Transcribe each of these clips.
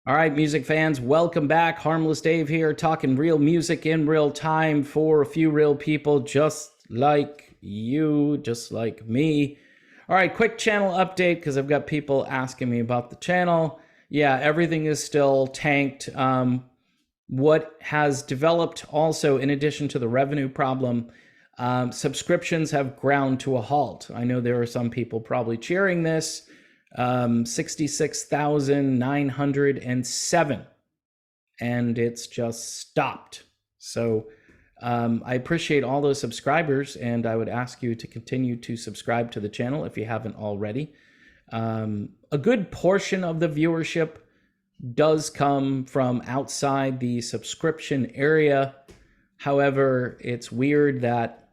All right, music fans, welcome back. Harmless Dave here, talking real music in real time for a few real people just like you, just like me. All right, quick channel update because I've got people asking me about the channel. Yeah, everything is still tanked. What has developed also, in addition to the revenue problem, subscriptions have ground to a halt. I know there are some people probably cheering this. 66,907, and it's just stopped. So I appreciate all those subscribers, and I would ask you to continue to subscribe to the channel if you haven't already. A good portion of the viewership does come from outside the subscription area. However, it's weird that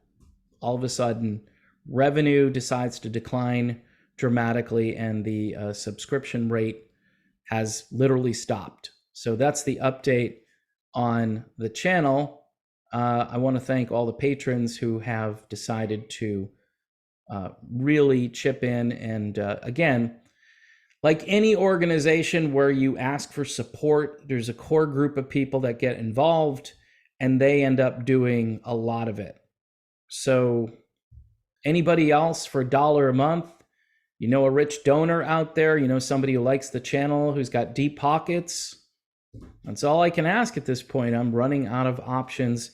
all of a sudden revenue decides to decline dramatically and the subscription rate has literally stopped. So that's the update on the channel. I want to thank all the patrons who have decided to really chip in. And again, like any organization where you ask for support, there's a core group of people that get involved and they end up doing a lot of it. So anybody else for $1 a month, you know, a rich donor out there, you know, somebody who likes the channel, who's got deep pockets, that's all I can ask at this point. I'm running out of options.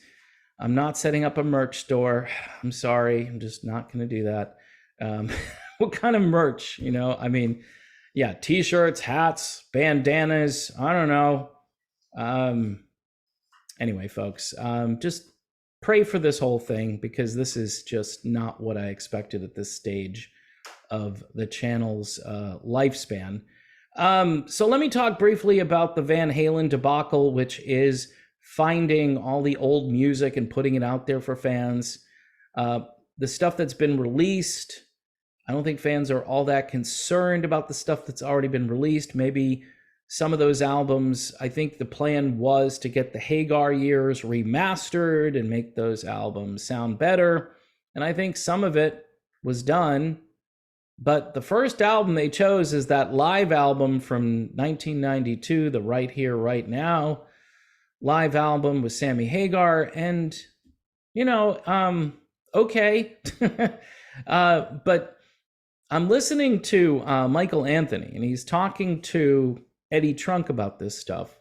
I'm not setting up a merch store. I'm sorry. I'm just not going to do that. What kind of merch? You know, I mean, yeah, t-shirts, hats, bandanas. I don't know. Anyway, folks, just pray for this whole thing because this is just not what I expected at this stage of the channel's lifespan. So let me talk briefly about the Van Halen debacle, which is finding all the old music and putting it out there for fans. The stuff that's been released, I don't think fans are all that concerned about the stuff that's already been released. Maybe some of those albums, I think the plan was to get the Hagar years remastered and make those albums sound better. And I think some of it was done. But the first album they chose is that live album from 1992, the Right Here, Right Now live album with Sammy Hagar. And, you know, okay. But I'm listening to Michael Anthony, and he's talking to Eddie Trunk about this stuff.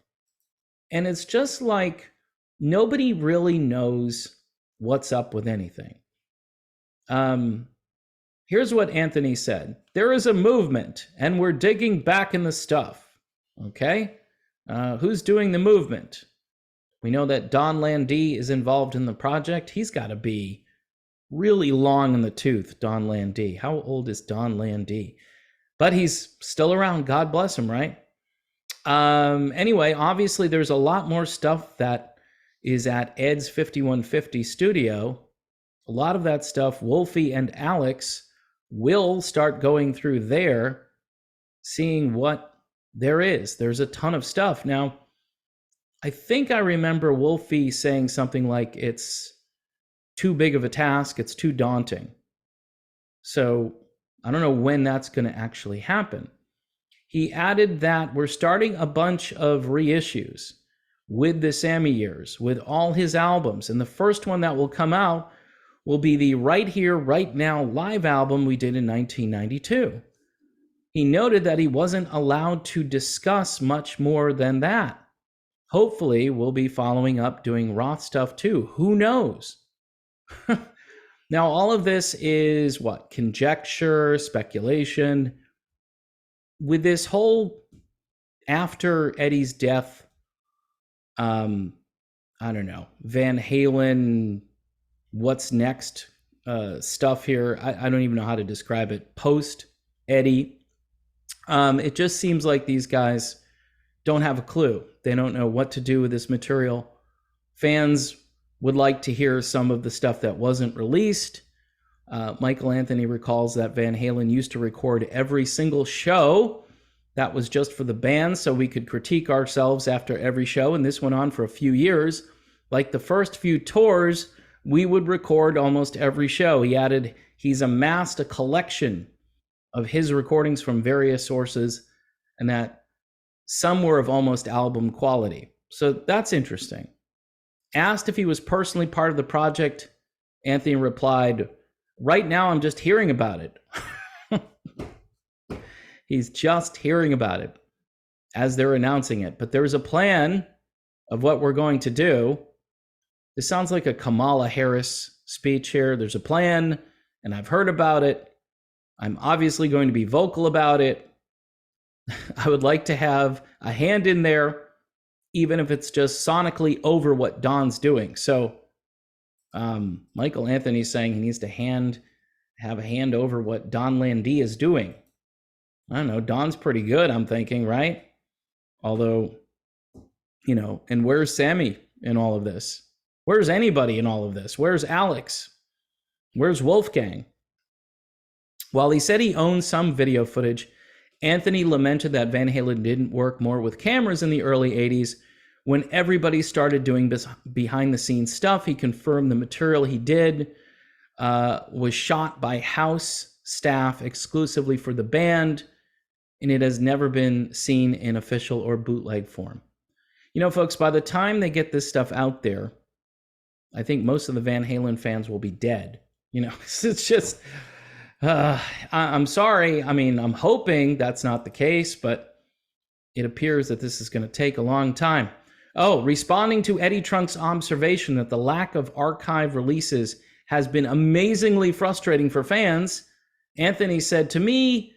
And it's just like nobody really knows what's up with anything. Here's what Anthony said. There is a movement, and we're digging back in the stuff. Okay? Who's doing the movement? We know that Don Landee is involved in the project. He's got to be really long in the tooth, Don Landee. How old is Don Landee? But he's still around. God bless him, right? Anyway, obviously, there's a lot more stuff that is at Ed's 5150 studio. A lot of that stuff, Wolfie and Alex will start going through there, seeing what there is. There's a ton of stuff. Now, I think I remember Wolfie saying something like it's too big of a task, it's too daunting. So I don't know when that's going to actually happen. He added that we're starting a bunch of reissues with the Sammy years, with all his albums. And the first one that will come out will be the Right Here, Right Now live album we did in 1992. He noted that he wasn't allowed to discuss much more than that. Hopefully, we'll be following up doing Roth stuff too. Who knows? Now, all of this is what? Conjecture, speculation. With this whole after Eddie's death, I don't know, Van Halen, what's next stuff here. I don't even know how to describe it. Post Eddie. It just seems like these guys don't have a clue. They don't know what to do with this material. Fans would like to hear some of the stuff that wasn't released. Michael Anthony recalls that Van Halen used to record every single show that was just for the band so we could critique ourselves after every show. And this went on for a few years. Like the first few tours, we would record almost every show. He added, he's amassed a collection of his recordings from various sources, and that Some were of almost album quality. So that's interesting. Asked if he was personally part of the project, Anthony replied, "Right now, I'm just hearing about it." He's just hearing about it as they're announcing it. But there's a plan of what we're going to do. This sounds like a Kamala Harris speech here. There's a plan, and I've heard about it. I'm obviously going to be vocal about it. I would like to have a hand in there, even if it's just sonically over what Don's doing. So Michael Anthony's saying he needs to have a hand over what Don Landee is doing. I don't know. Don's pretty good, I'm thinking, right? Although, and where's Sammy in all of this? Where's anybody in all of this? Where's Alex? Where's Wolfgang? While he said he owned some video footage, Anthony lamented that Van Halen didn't work more with cameras in the early 80s. When everybody started doing behind-the-scenes stuff, he confirmed the material he did was shot by house staff exclusively for the band, and it has never been seen in official or bootleg form. Folks, by the time they get this stuff out there, I think most of the Van Halen fans will be dead. It's just, I'm sorry. I mean, I'm hoping that's not the case, but it appears that this is going to take a long time. Oh, responding to Eddie Trunk's observation that the lack of archive releases has been amazingly frustrating for fans, Anthony said, "To me,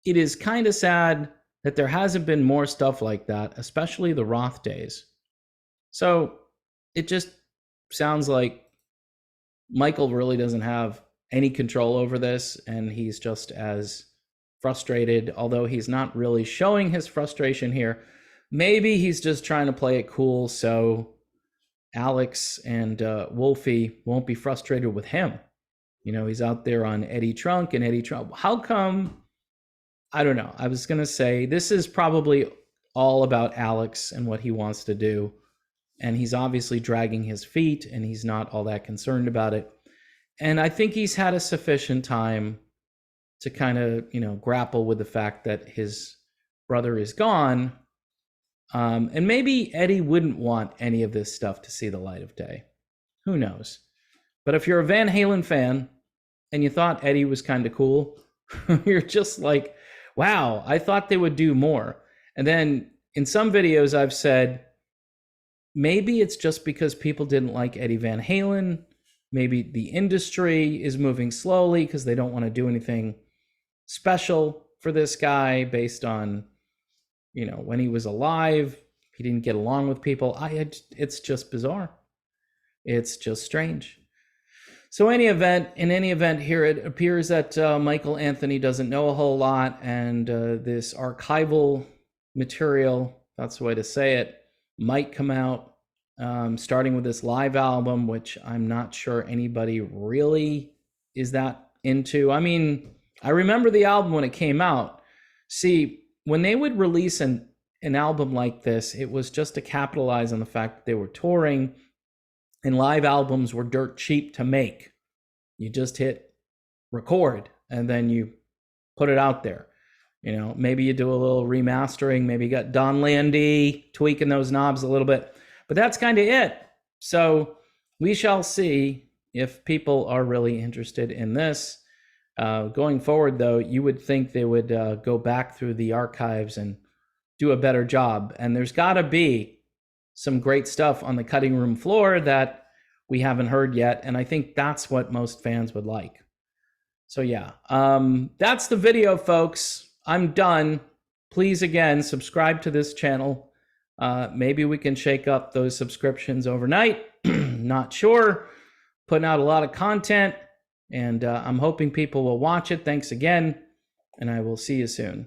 it is kind of sad that there hasn't been more stuff like that, especially the Roth days." So it just sounds like Michael really doesn't have any control over this, and he's just as frustrated, although he's not really showing his frustration here. Maybe he's just trying to play it cool so Alex and Wolfie won't be frustrated with him. He's out there on Eddie Trunk and Eddie Trunk. How come? I don't know. I was going to say this is probably all about Alex and what he wants to do. And he's obviously dragging his feet, and he's not all that concerned about it. And I think he's had a sufficient time to kind of, grapple with the fact that his brother is gone. And maybe Eddie wouldn't want any of this stuff to see the light of day. Who knows? But if you're a Van Halen fan and you thought Eddie was kind of cool, you're just like, wow, I thought they would do more. And then in some videos I've said, maybe it's just because people didn't like Eddie Van Halen. Maybe the industry is moving slowly because they don't want to do anything special for this guy based on, when he was alive, he didn't get along with people. It's just bizarre. It's just strange. So in any event here, it appears that Michael Anthony doesn't know a whole lot, and this archival material, that's the way to say it, might come out, starting with this live album, which I'm not sure anybody really is that into. I mean, I remember the album when it came out. See, when they would release an album like this, it was just to capitalize on the fact that they were touring, and live albums were dirt cheap to make. You just hit record and then you put it out there. Maybe you do a little remastering, maybe you got Don Landee tweaking those knobs a little bit, but that's kind of it. So we shall see if people are really interested in this. Going forward, though, you would think they would go back through the archives and do a better job. And there's got to be some great stuff on the cutting room floor that we haven't heard yet. And I think that's what most fans would like. So yeah, that's the video, folks. I'm done. Please, again, subscribe to this channel. Maybe we can shake up those subscriptions overnight. Not sure. Putting out a lot of content, and I'm hoping people will watch it. Thanks again, and I will see you soon.